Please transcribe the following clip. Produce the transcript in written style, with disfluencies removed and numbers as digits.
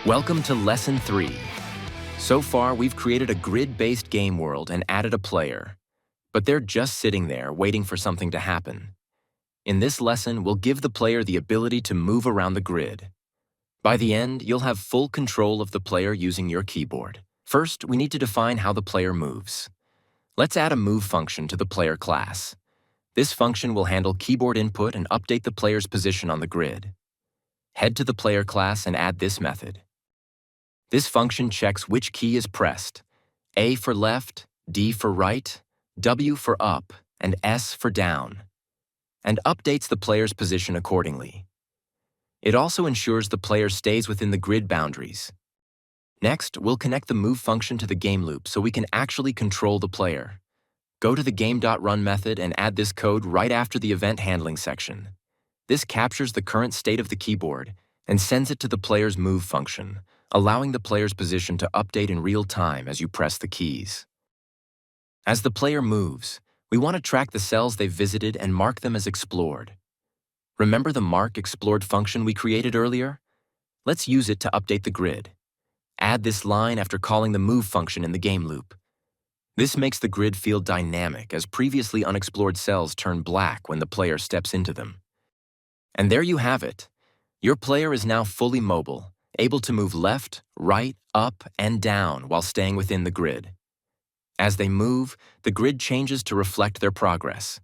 Welcome to Lesson 3. So far, we've created a grid-based game world and added a player, but they're just sitting there waiting for something to happen. In this lesson, we'll give the player the ability to move around the grid. By the end, you'll have full control of the player using your keyboard. First, we need to define how the player moves. Let's add a move function to the player class. This function will handle keyboard input and update the player's position on the grid. Head to the player class and add this method. This function checks which key is pressed: A for left, D for right, W for up, and S for down, and updates the player's position accordingly. It also ensures the player stays within the grid boundaries. Next, we'll connect the move function to the game loop so we can actually control the player. Go to the game.run method and add this code right after the event handling section. This captures the current state of the keyboard and sends it to the player's move function, allowing the player's position to update in real time as you press the keys. As the player moves, we want to track the cells they've visited and mark them as explored. Remember the Mark Explored function we created earlier? Let's use it to update the grid. Add this line after calling the move function in the game loop. This makes the grid feel dynamic as previously unexplored cells turn black when the player steps into them. And there you have it. Your player is now fully mobile, able to move left, right, up, and down while staying within the grid. As they move, the grid changes to reflect their progress.